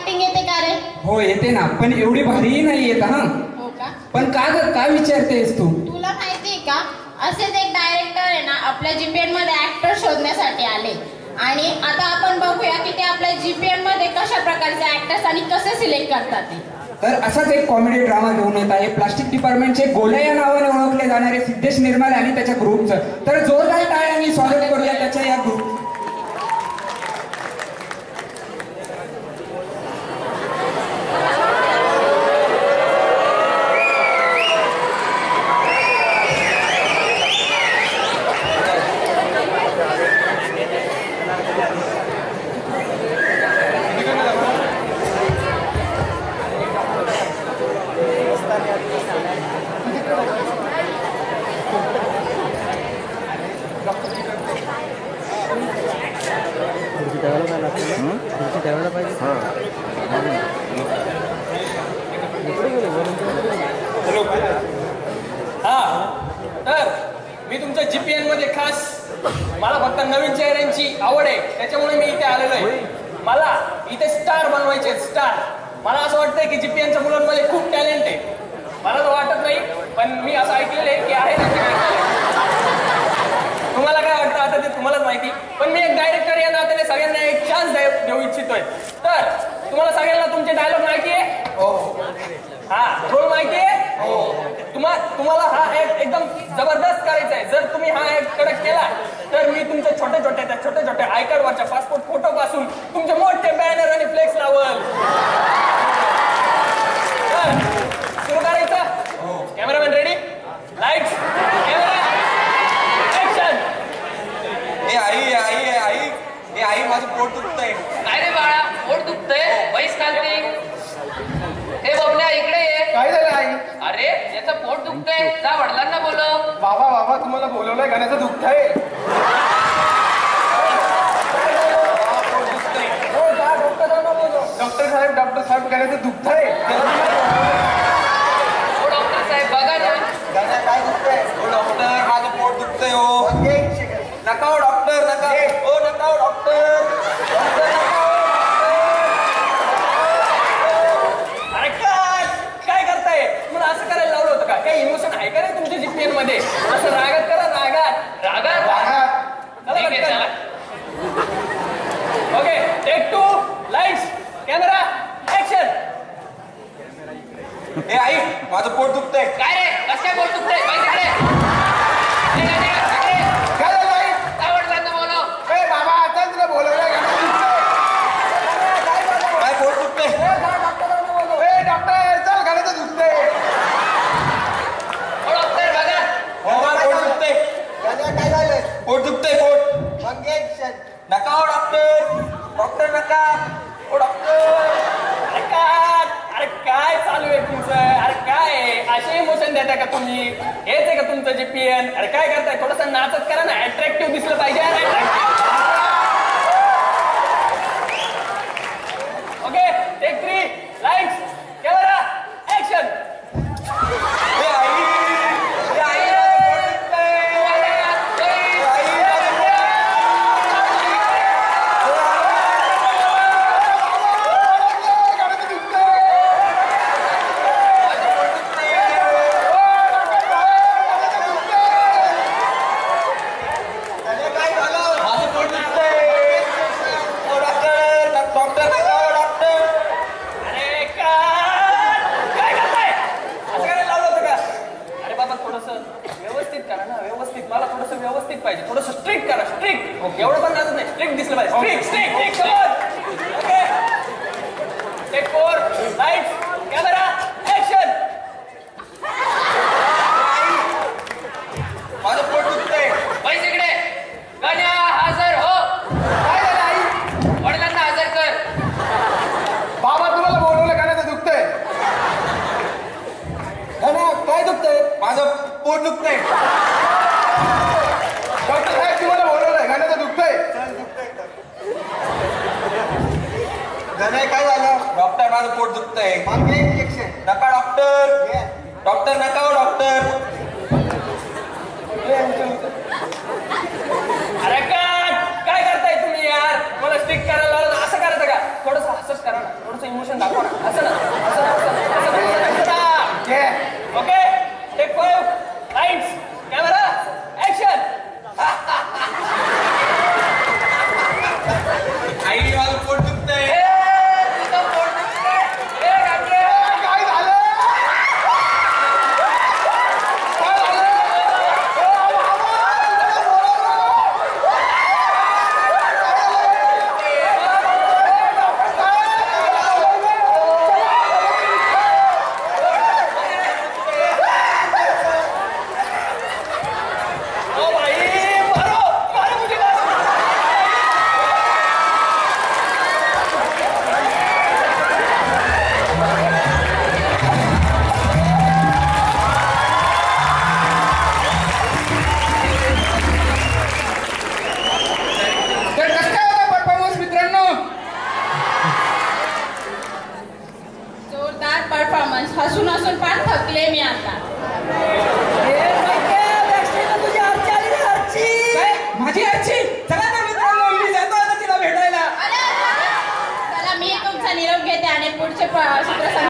Acting येते का रे? हो येते ना, पण एवढी भारीही नाही येत हा. हो का? पण का ग, काय विचारतेस तू? तुला माहितीये का, असेच एक डायरेक्टर आहे ना आपल्या जीपीएन मध्ये ऍक्टर शोधण्यासाठी आले आणि आता आपण बघूया की ते आपल्या जीपीएन मध्ये कशा प्रकारचे ऍक्टर्स आणि कसे सिलेक्ट करतात ते. तर असाच एक कॉमेडी ड्रामा घेऊन येत आहे प्लास्टिक डिपार्टमेंटचे गोल्या या नावाने ओळखले जाणारे सिद्धेश निर्मल आणि त्याच्या ग्रुपचं. तर जोरदार टाळ्यांनी स्वागत करूया त्याच्या या ग्रुप. तर मी तुमच्या जीपीएन मध्ये खास मला फक्त नवीन चेहऱ्यांची आवड आहे त्याच्यामुळे मी इथे आलेलो आहे. मला इथे स्टार बनवायचे स्टार. मला असं वाटतंय की जीपीएनच्या मुलांमध्ये खूप टॅलेंट आहे. मला तर वाटत नाही पण मी असं ऐकलेलं आहे की आहे तुम्हाला काय वाटतं आता ते तुम्हालाच माहिती. पण मी एक डायरेक्टर या नात्याने सगळ्यांना एक चान्स देऊ इच्छितोय. तर तुम्हाला सगळ्यांना तुमचे डायलॉग माहिती आहे? हो. हा रोल माहिती आहे? हो. तुम्हाला हा ऍक्ट एकदम जबरदस्त करायचा आहे. जर तुम्ही हा ऍक्ट कडक केला तर मी तुमच्या छोट्या छोट्या आय कार्डवरच्या पासपोर्ट फोटो पासून तुमचे मोठे बॅनर आणि फ्लेक्स लावल. तर सुरू करायचं? Cameraman ready? Lights camera action. आई माझं पोट दुखतंय. काय रे बाळा, पोट दुखतंय? बैस खालती. हे बबल्या इकडे ये. काय झालं आई? अरे याचं पोट दुखतंय, जा वडिलांना बोलव. बाबा तुम्हाला बोलवलंय गाण्याचं दुःख आहे. डॉक्टर साहेब गाण्याचं दुःख आहे. हो डॉक्टर साहेब बघा ना. गाण्या काय दुखतंय? हो डॉक्टर माझं पोट दुखतंय. हो नका हो डॉक्टर, नका हो, नका हो डॉक्टर. अरे काय करताय? मला असं करायला लावलं होतं का? काही इमोशन आहे का रे तुमच्या जीपीएन मध्ये? असं रागात करा, रागात. चला. Okay take 2 lights camera action. आई माझं पोट दुखतंय. काय रे, कसं काय पोट दुखतंय? बैस इकडे. काय झालं आई? जा वडिलांना बोलव. ए बाबा आता तुला बोलवलंय गाण्याचं दुःख आहे. काय पोट दुखतंय? डॉक्टर चल गाण्याचं दुःख आहे. हो डॉक्टर बघा. हो मला पोट दुखतंय. काय झालंय? पोट दुखतंय पोट. नका हो डॉक्टर नका हो डॉक्टर. अरे काय चालू आहे तुमचं? अरे काय असे इमोशन देताय का तुम्ही? हेच आहे का तुमचं जीपीएन? अरे काय करताय? थोडस नाचत करा ना, अट्रॅक्टिव्ह दिसलं पाहिजे. Okay take 3 lights camera action. व्यवस्थित पाहिजे. थोडंसं स्ट्रिक्ट करा, स्ट्रिक्ट. एवढं पण नाचत नाही, स्ट्रिक्ट दिसलं पाहिजे. Strict. Okay take 4 lights camera action. माझं पोट दुखतंय. बैस इकडे. गाण्या हजर हो. काय झालं आई? वडिलांना हजर कर. बाबा तुम्हाला बोलवलं गाण्याचं दुखतंय. काय दुखतंय? माझं पोट दुखतंय. डॉक्टर साहेब तुम्हाला बोलवलंय गाण्याचं दुखतंय. काय झालं? डॉक्टर माझं पोट दुखतंय. इंजेक्शन. नका डॉक्टर नका हो डॉक्टर. अरे काय करताय तुम्ही यार? मला स्टिक करायला लावलं असं करायचं का? थोडंसं असंच करा ना. थोडंसं इमोशन दाखवा ना. असं ना, असं ना, असं ना. Okay, take 5, lights, camera, action. आई माझं पोट दुखतंय. तुझं पोट दुखतंय. राजे, काय झालं ओ भाई, मारो, मारो मुझे, मारो. तर कसं काय होता परफॉर्मन्स मित्रांनो? जोरदार परफॉर्मन्स. हसून हसून फार थकले मी आता.